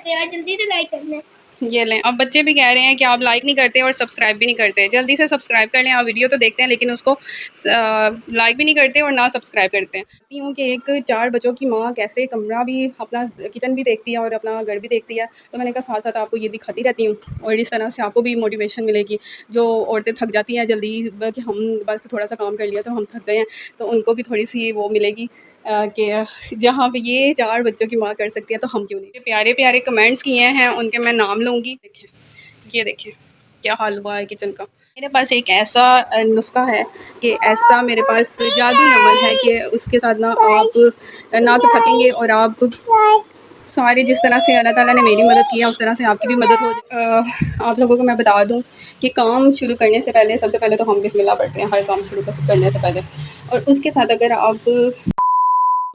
करते यार, जल्दी से लाइक करना। ये लें, अब बच्चे भी कह रहे हैं कि आप लाइक नहीं करते और सब्सक्राइब भी नहीं करते। जल्दी से सब्सक्राइब कर लें। आप वीडियो तो देखते हैं लेकिन उसको लाइक भी नहीं करते और ना सब्सक्राइब करते हैं। कहती हूँ कि एक 4 बच्चों की माँ कैसे कमरा भी, अपना किचन भी देखती है और अपना घर भी देखती है। तो मैंने कहा साथ साथ आपको ये दिखाती रहती हूँ और इस तरह से आपको भी मोटिवेशन मिलेगी। जो औरतें थक जाती हैं जल्दी कि हम बस थोड़ा सा काम कर लिया तो हम थक गए हैं, तो उनको भी थोड़ी सी वो मिलेगी कि जहाँ पे ये 4 बच्चों की माँ कर सकती है तो हम क्यों नहीं। प्यारे प्यारे कमेंट्स किए हैं, उनके मैं नाम लूँगी। देखिए, ये देखिए क्या हाल हुआ है किचन का। मेरे पास एक ऐसा नुस्खा है कि ऐसा मेरे पास जादुई अमल है कि उसके साथ ना आप ना तो थकेंगे और आप सारे जिस तरह से अल्लाह ताला ने मेरी मदद की है उस तरह से आपकी भी मदद हो जाए। आप लोगों को मैं बता दूं कि काम शुरू करने से पहले सबसे पहले तो हम बिस्मिल्लाह पढ़ते हैं हर काम शुरू करने से पहले, और उसके साथ अगर आप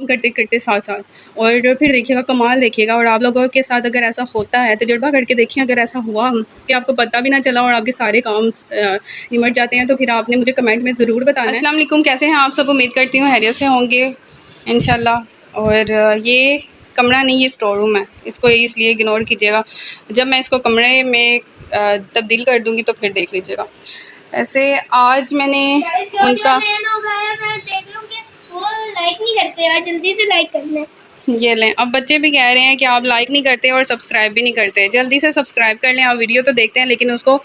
करते करते साथ साथ और फिर देखिएगा कमाल देखिएगा। और आप लोगों के साथ अगर ऐसा होता है तजुर्बा करके देखिए, अगर ऐसा हुआ कि आपको पता भी ना चला और आपके सारे काम निमट जाते हैं तो फिर आपने मुझे कमेंट में ज़रूर बताना है। अस्सलाम वालेकुम, कैसे हैं आप सब? उम्मीद करती हूँ खैरियत से होंगे इंशाल्लाह। और ये कमरा नहीं, ये स्टोर रूम है, इसको इसलिए इग्नोर कीजिएगा। जब मैं इसको कमरे में तब्दील कर दूँगी तो फिर देख लीजिएगा। ऐसे आज मैंने उनका वो लाइक नहीं करते यार, जल्दी से लाइक करना। ये लें, अब बच्चे भी कह रहे हैं कि आप लाइक नहीं करते और सब्सक्राइब भी नहीं करते। जल्दी से सब्सक्राइब कर लें। आप वीडियो तो देखते हैं लेकिन उसको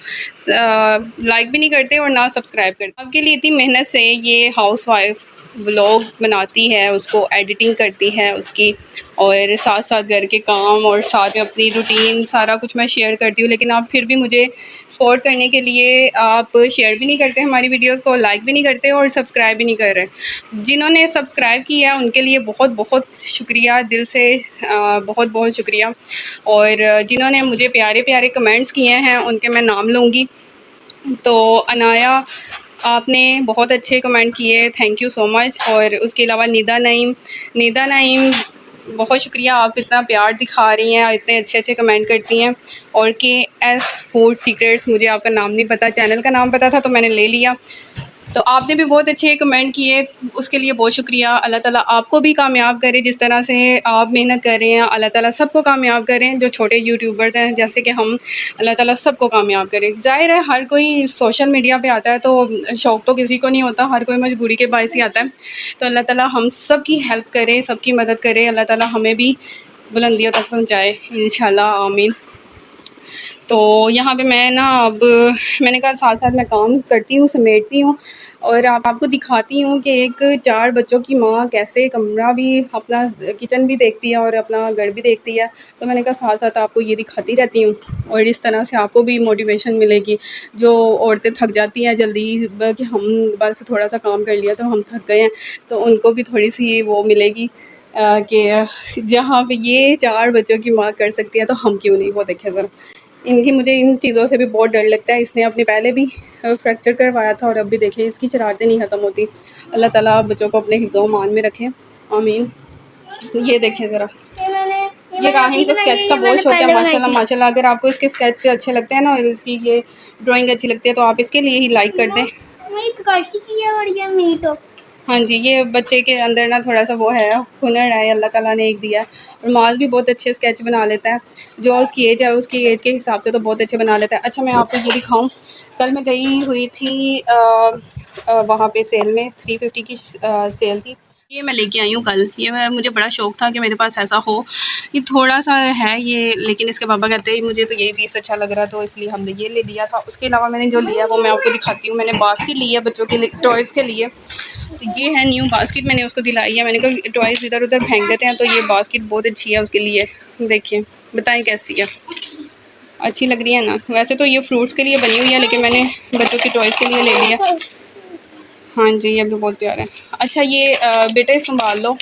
लाइक भी नहीं करते और ना सब्सक्राइब करते। आपके लिए इतनी मेहनत से ये हाउसवाइफ व्लॉग बनाती है, उसको एडिटिंग करती है उसकी, और साथ साथ घर के काम और साथ में अपनी रूटीन सारा कुछ मैं शेयर करती हूँ, लेकिन आप फिर भी मुझे सपोर्ट करने के लिए आप शेयर भी नहीं करते हमारी वीडियोस को, लाइक भी नहीं करते और सब्सक्राइब भी नहीं कर रहे। जिन्होंने सब्सक्राइब किया है उनके लिए बहुत बहुत शुक्रिया, दिल से बहुत बहुत शुक्रिया। और जिन्होंने मुझे प्यारे प्यारे कमेंट्स किए हैं उनके मैं नाम लूँगी। तो अनाया, आपने बहुत अच्छे कमेंट किए, थैंक यू सो मच। और उसके अलावा निदा नईम, बहुत शुक्रिया, आप इतना प्यार दिखा रही हैं, इतने अच्छे अच्छे कमेंट करती हैं। और KS फूड सीक्रेट्स, मुझे आपका नाम नहीं पता, चैनल का नाम पता था तो मैंने ले लिया। तो आपने भी बहुत अच्छे कमेंट किए, उसके लिए बहुत शुक्रिया। अल्लाह ताला आपको भी कामयाब करे, जिस तरह से आप मेहनत कर रहे हैं अल्लाह ताला सबको कामयाब करें। जो छोटे यूट्यूबर्स हैं जैसे कि हम, अल्लाह ताला सबको कामयाब करे। ज़ाहिर है हर कोई सोशल मीडिया पे आता है तो शौक़ तो किसी को नहीं होता, हर कोई मजबूरी के बायस ही आता है। तो अल्लाह ताला हम सब की हेल्प करे, सबकी मदद करे, अल्लाह ताला हमें भी बुलंदियों तक पहुँचाए इंशाल्लाह, आमीन। तो यहाँ पे मैं ना अब मैंने कहा साथ साथ मैं काम करती हूँ, समेटती हूँ और आपको दिखाती हूँ कि एक 4 बच्चों की माँ कैसे कमरा भी, अपना किचन भी देखती है और अपना घर भी देखती है। तो मैंने कहा साथ साथ आपको ये दिखाती रहती हूँ और इस तरह से आपको भी मोटिवेशन मिलेगी। जो औरतें थक जाती हैं जल्दी कि हम बस थोड़ा सा काम कर लिया तो हम थक गए हैं, तो उनको भी थोड़ी सी वो मिलेगी कि जहाँ पे ये 4 बच्चों की माँ कर सकती है तो हम क्यों नहीं। वो देखें ज़रा, इनकी, मुझे इन चीज़ों से भी बहुत डर लगता है। इसने अपने पहले भी फ्रैक्चर करवाया था और अब भी देखें इसकी शरारतें नहीं ख़त्म होती। अल्लाह ताला बच्चों को अपने हिफ्ज़-ओ-अमान में रखें, आमीन। ये देखें ज़रा, ये राहिम को स्केच का बहुत शौक है माशाल्लाह माशाल्लाह। अगर आपको इसके स्केच अच्छे लगते हैं ना और इसकी ये ड्राइंग अच्छी लगती है तो आप इसके लिए ही लाइक कर दें। हाँ जी, ये बच्चे के अंदर ना थोड़ा सा वो है, हुनर है, अल्लाह ताला ने एक दिया है। और माल भी बहुत अच्छे स्केच बना लेता है, जो उसकी एज है उसकी एज के हिसाब से तो बहुत अच्छे बना लेता है। अच्छा, मैं आपको ये दिखाऊं, कल मैं गई हुई थी वहाँ पे सेल में 350 की सेल थी, ये मैं लेके आई हूँ कल। ये मुझे बड़ा शौक़ था कि मेरे पास ऐसा हो। ये थोड़ा सा है ये, लेकिन इसके पापा कहते हैं मुझे तो यही पीस अच्छा लग रहा तो इसलिए हमने ये ले लिया था। उसके अलावा मैंने जो लिया वो मैं आपको दिखाती हूँ। मैंने बास्केट ली है बच्चों के लिए, टॉयज़ के लिए। तो ये है न्यू बास्केट, मैंने उसको दिलाई है। मैंने कहा टॉयज़ इधर उधर फेंक देते हैं तो ये बास्केट बहुत अच्छी है उसके लिए। देखिए, बताएं कैसी है, अच्छी लग रही है ना? वैसे तो ये फ्रूट्स के लिए बनी हुई है लेकिन मैंने बच्चों की टॉयज़ के लिए ले लिया। हाँ जी, ये भी बहुत प्यारा है। अच्छा, ये बेटे संभाल लो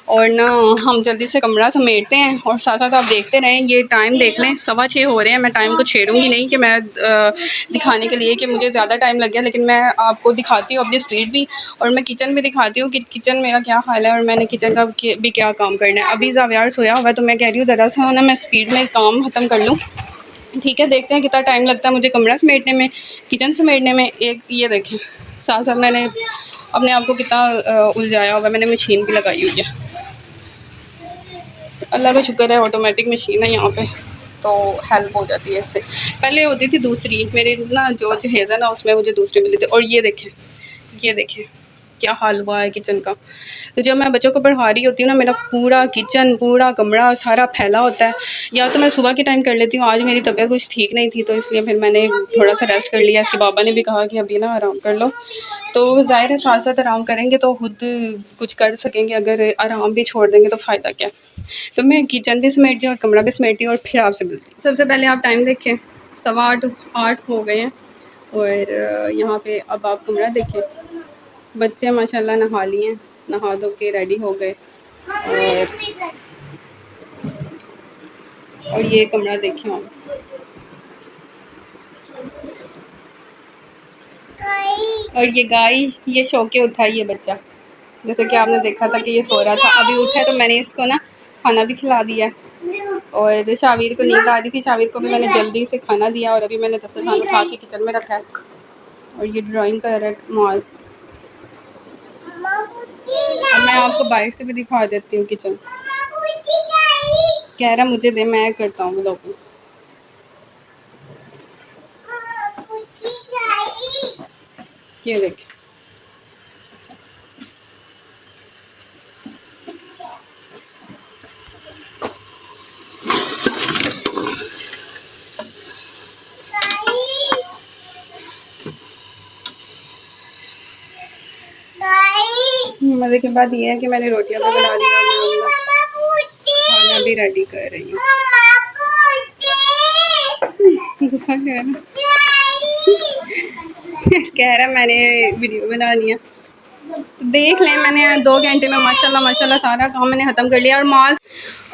और ना हम जल्दी से कमरा समेटते हैं और साथ साथ आप देखते रहें। ये टाइम देख लें, 6:15 हो रहे हैं। मैं टाइम को छेड़ूंगी नहीं कि मैं दिखाने के लिए कि मुझे ज़्यादा टाइम लग गया, लेकिन मैं आपको दिखाती हूँ अपनी स्पीड भी, और मैं किचन भी दिखाती हूँ कि किचन मेरा क्या हाल है और मैंने किचन का भी क्या काम करना है। अभी ज़ावियार सोया हुआ है तो मैं कह रही हूँ ज़रा सा ना मैं स्पीड में काम ख़त्म कर लूँ। ठीक है, देखते हैं कितना टाइम लगता है मुझे कमरा समेटने में, किचन समेटने में। एक ये देखें, साथ साथ मैंने अपने आप को कितना उलझाया हुआ है। मैंने मशीन भी लगाई हुई है, अल्लाह का शुक्र है ऑटोमेटिक मशीन है यहाँ पे। तो हेल्प हो जाती है इससे। पहले होती थी दूसरी, मेरे ना जो जहेज़ है ना उसमें मुझे दूसरी मिली थी। और ये देखें, ये देखें क्या हाल हुआ है किचन का। तो जब मैं बच्चों को पढ़ा रही होती हूँ ना, मेरा पूरा किचन, पूरा कमरा सारा फैला होता है। या तो मैं सुबह के टाइम कर लेती हूँ, आज मेरी तबीयत कुछ ठीक नहीं थी तो इसलिए फिर मैंने थोड़ा सा रेस्ट कर लिया। इसके पापा ने भी कहा कि अभी ना आराम कर लो, तो ज़ाहिर है साथ साथ आराम करेंगे तो खुद कुछ कर सकेंगे, अगर आराम भी छोड़ देंगे तो फ़ायदा क्या। तो मैं किचन भी समेटती हूँ और कमरा भी समेटती हूँ और फिर आपसे मिलती हूँ। सबसे पहले आप टाइम देखें, 8:15 हो गए हैं। और यहाँ पे अब आप कमरा देखें, बच्चे माशाल्लाह नहा लिए, नहा धो के रेडी हो गए। और ये कमरा देखें आप, और ये गाय ये शो के उठा ये बच्चा, जैसे कि आपने देखा था कि ये सो रहा था, अभी उठा है तो मैंने इसको ना खाना भी खिला दिया। और शावीर को नींद आ रही थी, शावीर को भी मैंने जल्दी से खाना दिया और अभी मैंने दस्तरखान उठा के किचन में रखा है। और ये ड्राइंग कर रहा है माज। और मैं आपको बाहर से भी दिखा देती हूँ किचन। कह रहा मुझे दे, मैं करता हूँ लोगों। ये देख, मज़े की बात ये है कि मैंने रोटियां भी बना दी और खाना भी रेडी कर रही हूँ। गुस्सा कह रहा मैंने वीडियो बनानी है। तो देख लें, मैंने 2 घंटे में माशाल्लाह माशाल्लाह सारा काम मैंने ख़त्म कर लिया। और माज,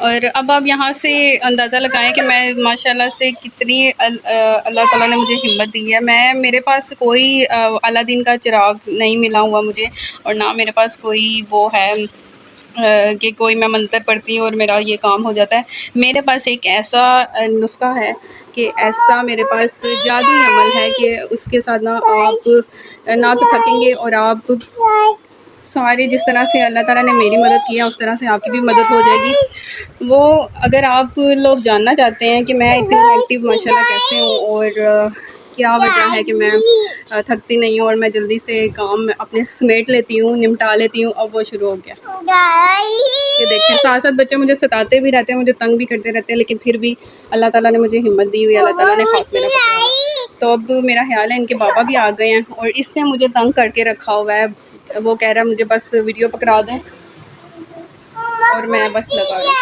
और अब आप यहाँ से अंदाज़ा लगाएं कि मैं माशाल्लाह से कितनी अल्लाह ताला ने मुझे हिम्मत दी है। मेरे पास कोई अलादीन का चिराग नहीं मिला हुआ मुझे, और ना मेरे पास कोई वो है कि कोई मैं मंतर पढ़ती हूँ और मेरा ये काम हो जाता है। मेरे पास एक ऐसा नुस्खा है कि ऐसा मेरे पास जादुई अमल है कि उसके साथ ना आप ना तो थकेंगे और आप सारे जिस तरह से अल्लाह ताला ने मेरी मदद की है उस तरह से आपकी भी मदद हो जाएगी। वो अगर आप लोग जानना चाहते हैं कि मैं इतनी एक्टिव माशाल्लाह कैसे हूँ और क्या वजह है कि मैं थकती नहीं हूँ और मैं जल्दी से काम अपने समेट लेती हूँ, निपटा लेती हूँ, अब वो शुरू हो गया। ये देखें, साथ साथ बच्चे मुझे सताते भी रहते हैं, मुझे तंग भी करते रहते हैं, लेकिन फिर भी अल्लाह ताला ने मुझे हिम्मत दी हुई है, अल्लाह ताला ने हाथ मेरा पकड़ा हुआ। तो अब मेरा ख्याल है इनके पापा भी आ गए हैं और इसने मुझे तंग करके रखा हुआ है। वो कह रहा है मुझे बस वीडियो पकड़ा दें और मैं बस लगा रहा हूँ।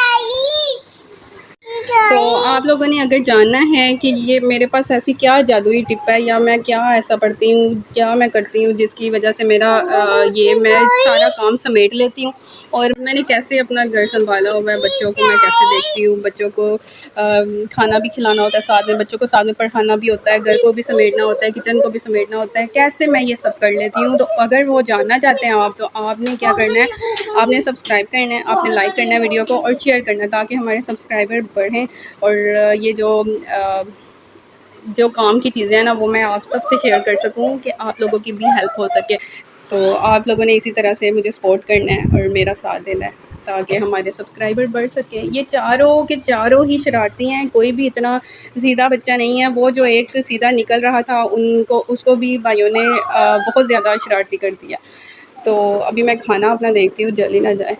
तो आप लोगों ने अगर जानना है कि ये मेरे पास ऐसी क्या जादुई टिप है या मैं क्या ऐसा पढ़ती हूँ, क्या मैं करती हूँ जिसकी वजह से मेरा ये मैं सारा काम समेट लेती हूँ और मैंने कैसे अपना घर संभाला हुआ है, बच्चों को मैं कैसे देखती हूँ, बच्चों को खाना भी खिलाना होता है, साथ में बच्चों को साथ में पढ़ाना भी होता है, घर को भी समेटना होता है, किचन को भी समेटना होता है, कैसे मैं ये सब कर लेती हूँ। तो अगर वो जानना चाहते हैं आप, तो आपने क्या करना है, आपने सब्सक्राइब करना है, आपने लाइक करना है वीडियो को और शेयर करना है ताकि हमारे सब्सक्राइबर बढ़ें और ये जो काम की चीज़ें हैं ना वो मैं आप सबसे शेयर कर सकूँ कि आप लोगों की भी हेल्प हो सके। तो आप लोगों ने इसी तरह से मुझे सपोर्ट करना है और मेरा साथ देना है ताकि हमारे सब्सक्राइबर बढ़ सकें। ये चारों के चारों ही शरारती हैं, कोई भी इतना सीधा बच्चा नहीं है। वो जो एक सीधा निकल रहा था उसको भी भाइयों ने बहुत ज़्यादा शरारती कर दिया। तो अभी मैं खाना अपना देखती हूँ जल ही ना जाए,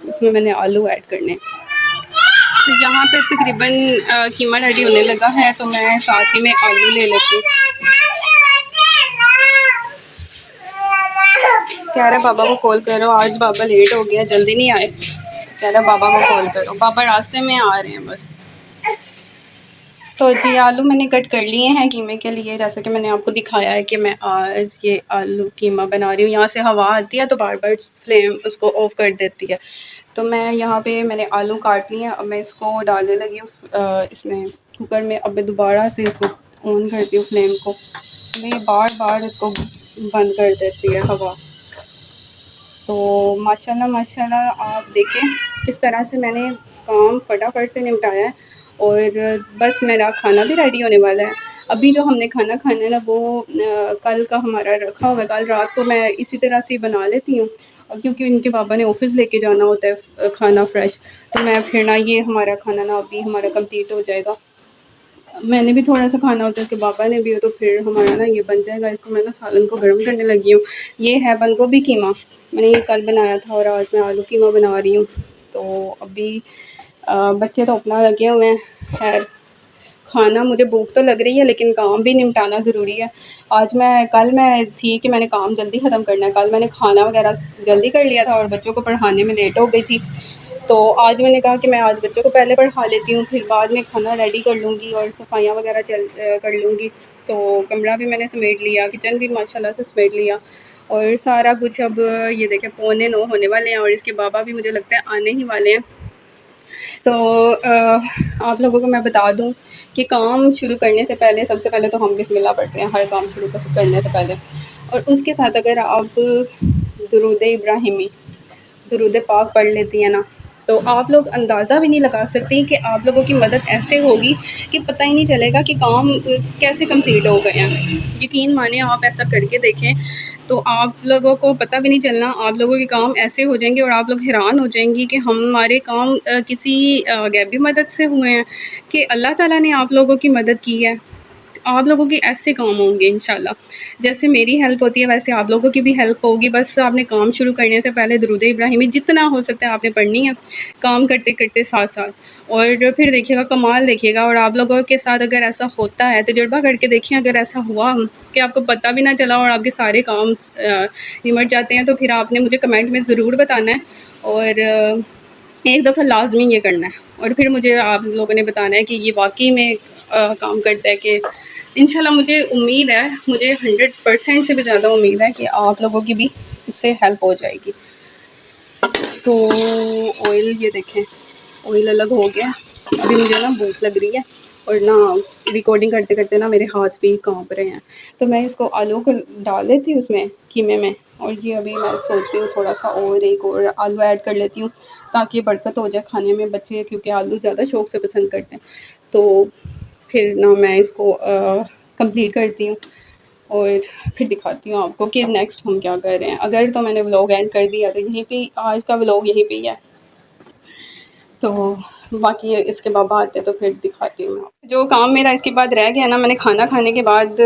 उसमें मैंने आलू ऐड करने। तो यहाँ पे तकरीबन कीमा रेडी होने लगा है तो मैं साथ ही में आलू ले लेती हूँ। कह रहा बाबा को कॉल करो, आज बाबा लेट हो गया, जल्दी नहीं आए। कह रहा बाबा को कॉल करो, बाबा रास्ते में आ रहे हैं बस। तो जी आलू मैंने कट कर लिए हैं कीमे के लिए, जैसे कि मैंने आपको दिखाया है कि मैं आज ये आलू कीमा बना रही हूँ। यहाँ से हवा आती है तो बार बार फ्लेम उसको ऑफ कर देती है। तो मैं यहाँ पे मैंने आलू काट लिए हैं, अब मैं इसको डालने लगी हूँ इसमें कुकर में। अब मैं दोबारा से इसको ऑन करती हूँ फ्लेम को, मैं बार बार इसको बंद कर देती है हवा। तो माशाल्लाह माशाल्लाह आप देखें किस तरह से मैंने काम फटाफट से निपटाया है और बस मेरा खाना भी रेडी होने वाला है। अभी जो हमने खाना खाना है ना वो कल का हमारा रखा हुआ है, कल रात को मैं इसी तरह से बना लेती हूँ और क्योंकि इनके पापा ने ऑफिस लेके जाना होता है खाना फ्रेश, तो मैं फिर ना ये हमारा खाना ना अभी हमारा कंप्लीट हो जाएगा। मैंने भी थोड़ा सा खाना होता है, उसके पापा ने भी हो, तो फिर हमारा ना ये बन जाएगा। इसको मैं ना सालन को गर्म करने लगी हूँ। ये है बंद गोभी कीमा, मैंने ये कल बनाया था और आज मैं आलू कीमा बना रही हूँ। तो अभी बच्चे तो अपना लगे हुए हैं। खैर खाना, मुझे भूख तो लग रही है लेकिन काम भी निपटाना ज़रूरी है। कल मैं थी कि मैंने काम जल्दी ख़त्म करना है। कल मैंने खाना वगैरह जल्दी कर लिया था और बच्चों को पढ़ाने में लेट हो गई थी। तो आज मैंने कहा कि मैं आज बच्चों को पहले पढ़ा लेती हूँ, फिर बाद में खाना रेडी कर लूँगी और सफाइयाँ वगैरह कर लूँगी। तो कमरा भी मैंने समेट लिया, किचन भी माशाल्लाह से समेट लिया और सारा कुछ। अब ये देखें 8:45 होने वाले हैं और इसके बाबा भी मुझे लगता है आने ही वाले हैं। तो आप लोगों को मैं बता दूं कि काम शुरू करने से पहले सबसे पहले तो हम बिस्मिल्लाह पढ़ते हैं हर काम शुरू करने से पहले, और उसके साथ अगर आप दुरूद इब्राहिमी, दुरूद पाक पढ़ लेती हैं ना, तो आप लोग अंदाज़ा भी नहीं लगा सकती कि आप लोगों की मदद ऐसे होगी कि पता ही नहीं चलेगा कि काम कैसे कंप्लीट हो गए हैं। यकीन माने आप ऐसा करके देखें तो आप लोगों को पता भी नहीं चलना, आप लोगों के काम ऐसे हो जाएंगे और आप लोग हैरान हो जाएंगी कि हमारे काम किसी गैबी मदद से हुए हैं कि अल्लाह ताला ने आप लोगों की मदद की है। आप लोगों के ऐसे काम होंगे इंशाल्लाह। जैसे मेरी हेल्प होती है वैसे आप लोगों की भी हेल्प होगी। बस आपने काम शुरू करने से पहले दुरूद इब्राहिमी जितना हो सकता है आपने पढ़नी है, काम करते करते साथ साथ, और फिर देखिएगा कमाल देखिएगा। और आप लोगों के साथ अगर ऐसा होता है तजुर्बा करके देखिए, अगर ऐसा हुआ कि आपको पता भी ना चला और आपके सारे काम निमट जाते हैं, तो फिर आपने मुझे कमेंट में ज़रूर बताना है और एक दफ़ा लाजमी ये करना है और फिर मुझे आप लोगों ने बताना है कि ये वाकई में काम करता है कि इंशाल्लाह। मुझे उम्मीद है, मुझे 100% से भी ज़्यादा उम्मीद है कि आप लोगों की भी इससे हेल्प हो जाएगी। तो ऑयल ये देखें, ऑयल अलग हो गया। अभी मुझे ना भूख लग रही है और ना रिकॉर्डिंग करते करते ना मेरे हाथ भी कांप रहे हैं। तो मैं इसको आलू को डाल देती हूँ उसमें कीमे में, और ये अभी मैं सोच रही हूँ थोड़ा सा और एक और आलू ऐड कर लेती हूँ ताकि बरकत हो जाए खाने में। बच्चे क्योंकि आलू ज़्यादा शौक़ से पसंद करते हैं। तो फिर ना मैं इसको कंप्लीट करती हूँ और फिर दिखाती हूँ आपको कि नेक्स्ट हम क्या कर रहे हैं। अगर तो मैंने व्लॉग एंड कर दिया तो यहीं पे आज का व्लॉग यहीं पे ही है। तो बाकी इसके बाबा आते तो फिर दिखाती हूँ मैं। जो काम मेरा इसके बाद रह गया ना, मैंने खाना खाने के बाद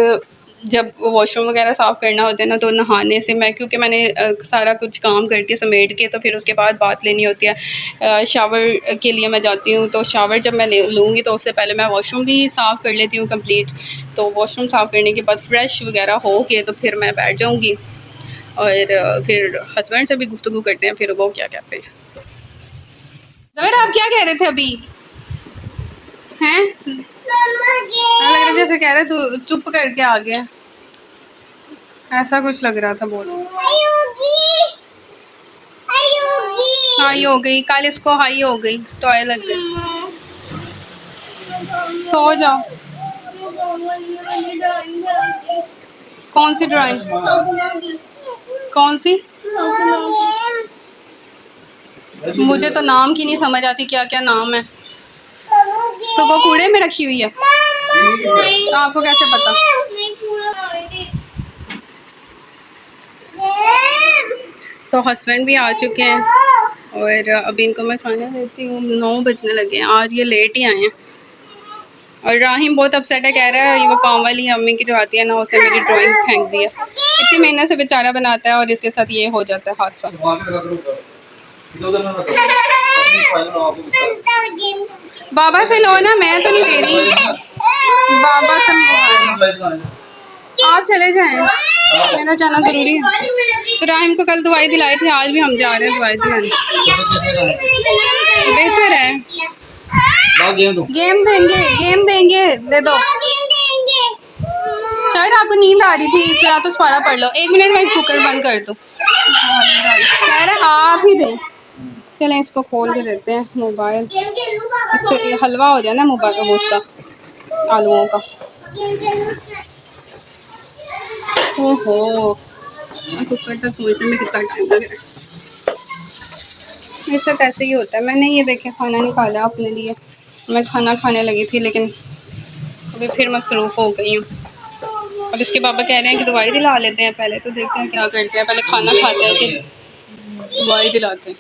जब वॉशरूम वगैरह साफ़ करना होता है ना, तो नहाने से मैं, क्योंकि मैंने सारा कुछ काम करके समेट के तो फिर उसके बाद बात लेनी होती है। शावर के लिए मैं जाती हूँ, तो शावर जब मैं लूँगी तो उससे पहले मैं वॉशरूम भी साफ़ कर लेती हूँ कंप्लीट। तो वॉशरूम साफ़ करने के बाद फ्रेश वगैरह हो के तो फिर मैं बैठ जाऊँगी और फिर हस्बैंड से भी गुफ्तगू करते हैं, फिर वो क्या कहते हैं। ज़मीरा आप क्या कह रहे थे अभी हैं? लग रहा जैसे कह रहे तू चुप करके आ गया, ऐसा कुछ लग रहा था। बोल हाई हो गई, कल इसको हाई हो गई, टॉय लग गई। सो जाओ। कौन सी ड्राइंग? कौन सी? मुझे तो नाम की नहीं समझ आती क्या क्या नाम है। तो वो कूड़े में रखी हुई है, आपको कैसे पता? तो हस्बैंड भी आ चुके हैं और अभी इनको मैं खाना देती हूँ। 9 बजने लगे हैं, आज ये लेट ही आए हैं। और राहिम बहुत अपसेट है, कह रहा है ये वो काम वाली अम्मी की जो आती है ना, उसने मेरी ड्राइंग फेंक दी है। इतनी मेहनत से बेचारा बनाता है और इसके साथ ये हो जाता है हादसा। बाबा से लो ना, मैं तो नहीं दे रही। बाबा से आप चले जाएं, मेरा जाना ज़रूरी है। तो राहिम को कल दवाई दिलाई थी, आज भी हम जा रहे हैं दवाई दिलाने। बेहतर है, गेम देंगे, दे दो। शायद आपको नींद आ रही थी इसलिए आप तो सारा पढ़ लो। 1 मिनट में इस कुकर बंद कर दूँ, कह रहे आप ही दें। चलें इसको खोल के देते हैं मोबाइल, इससे हलवा हो जाए ना मोबाइल वो उसका आलूओं का। ओहो कुकर तक पहुँचने में कितना टाइम लग रहा है। मेरे साथ ऐसे ही होता है। मैंने ये देखे खाना निकाला अपने लिए, मैं खाना खाने लगी थी लेकिन अभी फिर मसरूफ़ हो गई हूँ। अब इसके पापा कह रहे हैं कि दवाई दिला लेते हैं, पहले तो देखते हैं क्या करते हैं, पहले खाना खाते हैं कि दवाई दिलाते हैं।